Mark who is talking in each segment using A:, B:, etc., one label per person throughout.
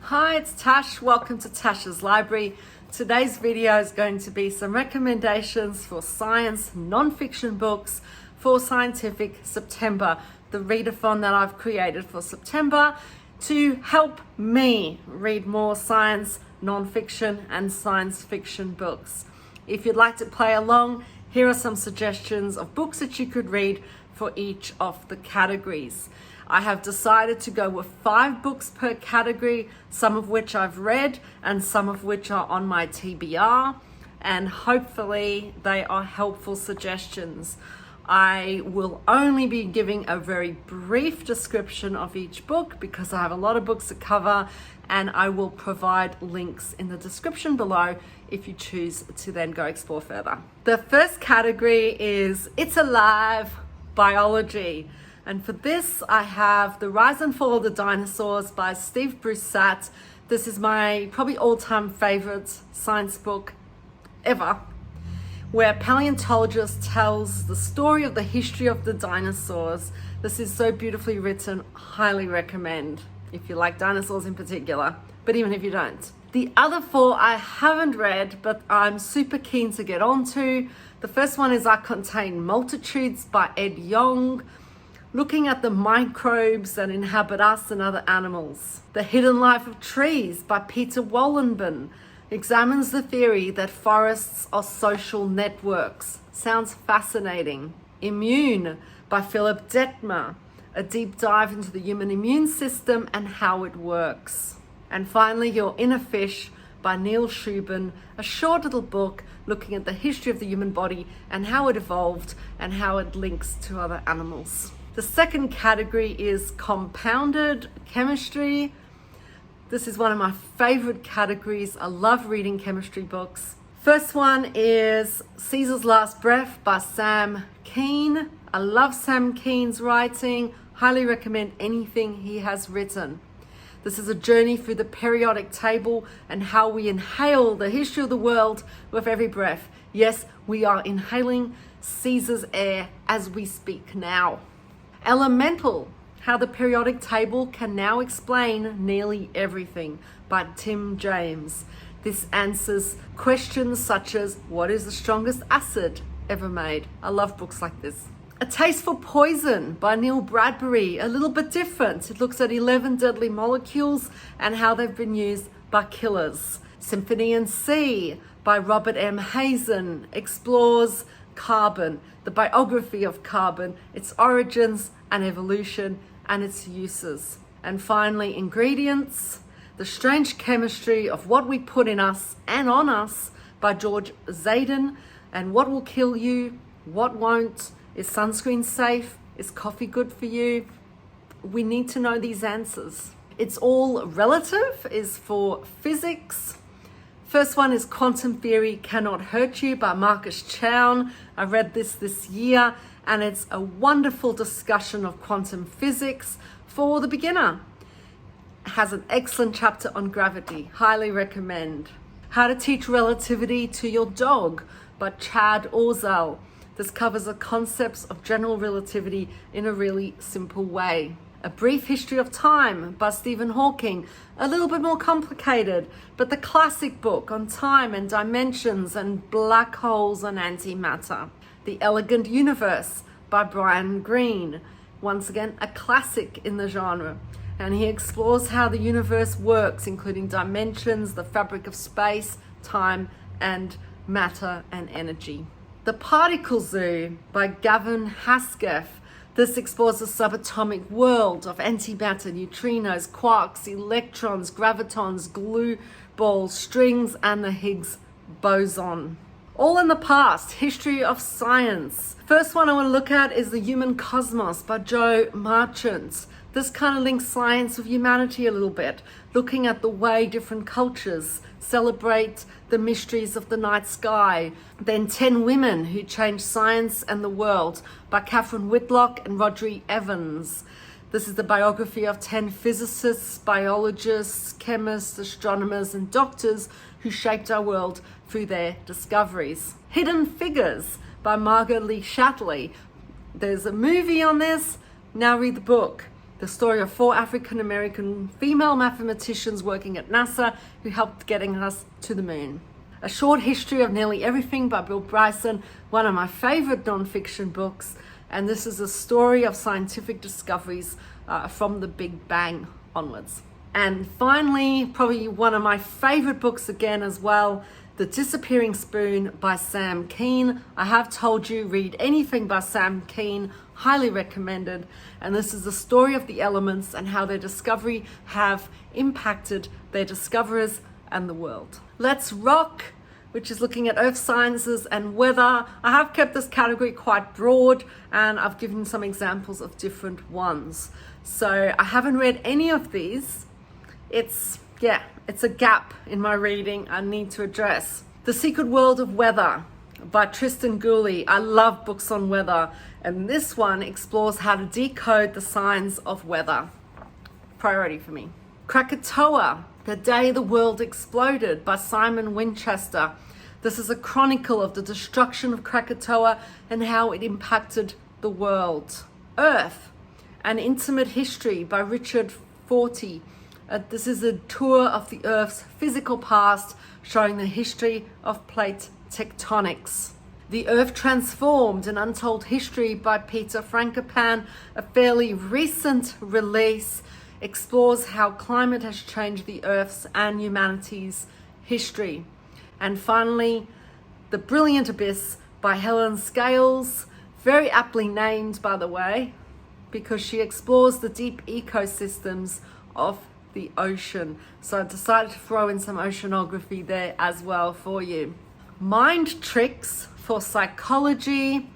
A: Hi, it's Tash. Welcome to Tash's Library. Today's video is going to be some recommendations for science non-fiction books for Scientific September, the readathon that I've created for September to help me read more science non-fiction and science fiction books. If you'd like to play along, here are some suggestions of books that you could read for each of the categories. I have decided to go with 5 books per category, some of which I've read and some of which are on my TBR, and hopefully they are helpful suggestions. I will only be giving a very brief description of each book because I have a lot of books to cover, and I will provide links in the description below if you choose to then go explore further. The first category is It's Alive, Biology. And for this, I have The Rise and Fall of the Dinosaurs by Steve Broussat. This is my probably all-time favorite science book ever, where a paleontologist tells the story of the history of the dinosaurs. This is so beautifully written, highly recommend if you like dinosaurs in particular, but even if you don't. The other 4 I haven't read, but I'm super keen to get onto. The first one is I Contain Multitudes by Ed Yong, looking at the microbes that inhabit us and other animals. The Hidden Life of Trees by Peter Wollenben examines the theory that forests are social networks. Sounds fascinating. Immune by Philip Detmer, a deep dive into the human immune system and how it works. And finally, Your Inner Fish by Neil Shubin, a short little book looking at the history of the human body and how it evolved and how it links to other animals. The second category is Compounded Chemistry. This is one of my favorite categories. I love reading chemistry books. First one is Caesar's Last Breath by Sam Keen. I love Sam Keen's writing. Highly recommend anything he has written. This is a journey through the periodic table and how we inhale the history of the world with every breath. Yes, we are inhaling Caesar's air as we speak now. Elemental, How the Periodic Table Can Now Explain Nearly Everything by Tim James. This answers questions such as, what is the strongest acid ever made? I love books like this. A Taste for Poison by Neil Bradbury, a little bit different. It looks at 11 deadly molecules and how they've been used by killers. Symphony in C by Robert M. Hazen explores carbon, the biography of carbon, its origins and evolution, and its uses. And finally, Ingredients, The Strange Chemistry of What We Put in Us and on Us by George Zaden. And what will kill you? What won't? Is sunscreen safe? Is coffee good for you? We need to know these answers. It's All Relative is for physics. First one is Quantum Theory Cannot Hurt You by Marcus Chown. I read this year, and it's a wonderful discussion of quantum physics for the beginner. It has an excellent chapter on gravity. Highly recommend. How to Teach Relativity to Your Dog by Chad Orzal. This covers the concepts of general relativity in a really simple way. A Brief History of Time by Stephen Hawking, a little bit more complicated, but the classic book on time and dimensions and black holes and antimatter. The Elegant Universe by Brian Greene, once again a classic in the genre, and he explores how the universe works, including dimensions, the fabric of space, time, and matter and energy. The Particle Zoo by Gavin Hasketh. This explores the subatomic world of antimatter, neutrinos, quarks, electrons, gravitons, glue balls, strings, and the Higgs boson. All in the Past, History of Science. First one I want to look at is The Human Cosmos by Joe Marchant. This kind of links science with humanity a little bit, looking at the way different cultures celebrate the mysteries of the night sky. Then 10 Women Who Changed Science and the World by Catherine Whitlock and Rodri Evans. This is the biography of 10 physicists, biologists, chemists, astronomers, and doctors who shaped our world through their discoveries. Hidden Figures by Margot Lee Shatley. There's a movie on this. Now read the book. The story of 4 African-American female mathematicians working at NASA who helped getting us to the moon. A Short History of Nearly Everything by Bill Bryson, one of my favorite non-fiction books, and this is a story of scientific discoveries from the Big Bang onwards. And finally, probably one of my favorite books again as well, The Disappearing Spoon by Sam Keen. I have told you, read anything by Sam Keen, highly recommended. And this is the story of the elements and how their discovery have impacted their discoverers and the world. Let's Rock, which is looking at earth sciences and weather. I have kept this category quite broad and I've given some examples of different ones. So I haven't read any of these. It's a gap in my reading I need to address. The Secret World of Weather by Tristan Gooley. I love books on weather, and this one explores how to decode the signs of weather. Priority for me. Krakatoa, The Day the World Exploded by Simon Winchester. This is a chronicle of the destruction of Krakatoa and how it impacted the world. Earth, An Intimate History by Richard Fortey. This is a tour of the Earth's physical past, showing the history of plate tectonics. The Earth Transformed, An Untold History by Peter Frankopan, a fairly recent release, explores how climate has changed the Earth's and humanity's history. And finally, The Brilliant Abyss by Helen Scales, very aptly named, by the way, because she explores the deep ecosystems of the ocean. So I decided to throw in some oceanography there as well for you. Mind Tricks for Psychology,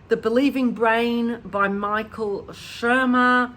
A: The Believing Brain by Michael Shermer.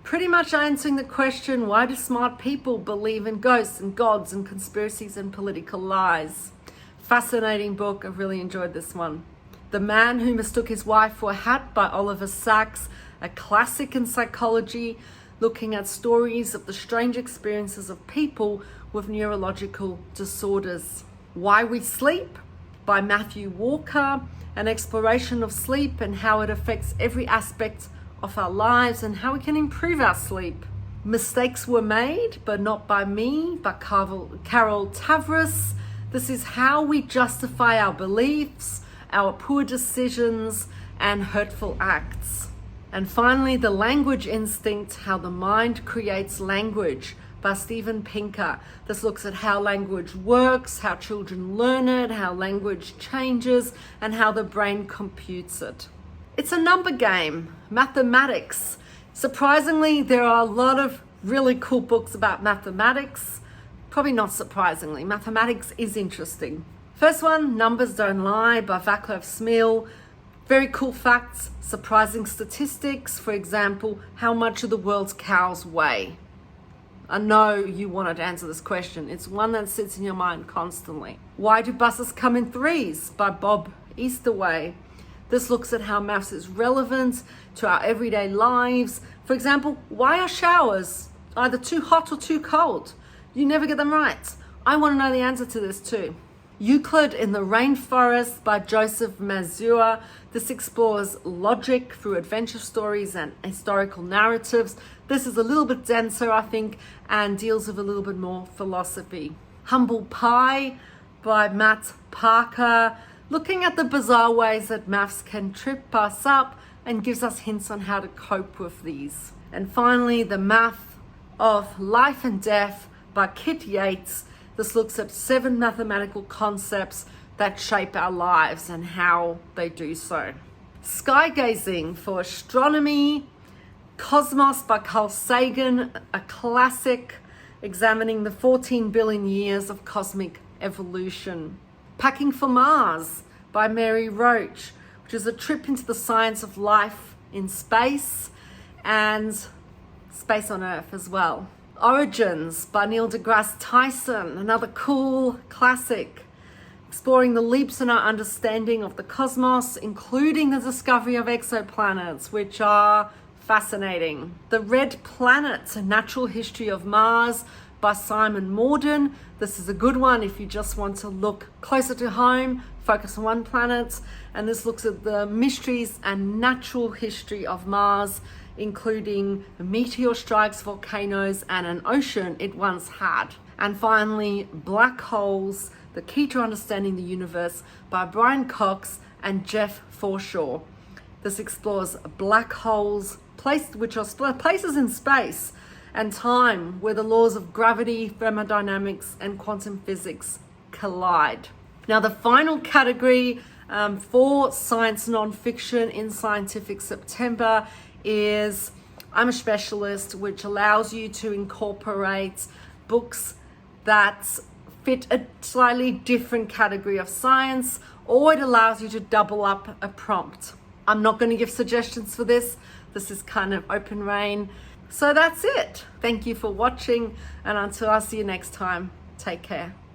A: Pretty much answering the question, why do smart people believe in ghosts and gods and conspiracies and political lies? Fascinating book. I've really enjoyed this one. The Man Who Mistook His Wife for a Hat by Oliver Sacks, a classic in psychology, looking at stories of the strange experiences of people with neurological disorders. Why We Sleep by Matthew Walker, an exploration of sleep and how it affects every aspect of our lives and how we can improve our sleep. Mistakes Were Made, but Not by Me by Carol Tavris. This is how we justify our beliefs, our poor decisions, and hurtful acts. And finally, The Language Instinct, How the Mind Creates Language by Steven Pinker. This looks at how language works, how children learn it, how language changes, and how the brain computes it. It's a number game, mathematics. Surprisingly, there are a lot of really cool books about mathematics. Probably not surprisingly, mathematics is interesting. First one, Numbers Don't Lie by Vaclav Smil. Very cool facts, surprising statistics. For example, how much of the world's cows weigh? I know you wanted to answer this question. It's one that sits in your mind constantly. Why Do Buses Come in Threes by Bob Easterway. This looks at how maths is relevant to our everyday lives. For example, why are showers either too hot or too cold? You never get them right. I want to know the answer to this too. Euclid in the Rainforest by Joseph Mazur. This explores logic through adventure stories and historical narratives. This is a little bit denser, I think, and deals with a little bit more philosophy. Humble Pie by Matt Parker, looking at the bizarre ways that maths can trip us up and gives us hints on how to cope with these. And finally, The Math of Life and Death by Kit Yates. This looks at 7 mathematical concepts that shape our lives and how they do so. Skygazing for Astronomy, Cosmos by Carl Sagan, a classic examining the 14 billion years of cosmic evolution. Packing for Mars by Mary Roach, which is a trip into the science of life in space and space on Earth as well. Origins by Neil deGrasse Tyson, another cool classic, exploring the leaps in our understanding of the cosmos, including the discovery of exoplanets, which are fascinating. The Red Planet, A Natural History of Mars by Simon Morden. This is a good one if you just want to look closer to home, focus on one planet. And this looks at the mysteries and natural history of Mars including meteor strikes, volcanoes, and an ocean it once had. And finally, Black Holes, The Key to Understanding the Universe by Brian Cox and Jeff Forshaw. This explores black holes, which are places in space and time where the laws of gravity, thermodynamics, and quantum physics collide. Now, the final category for science nonfiction in Scientific September is I'm a Specialist, which allows you to incorporate books that fit a slightly different category of science, or it allows you to double up a prompt. I'm not going to give suggestions for this. This is kind of open rein. So that's it. Thank you for watching, and until I see you next time, take care.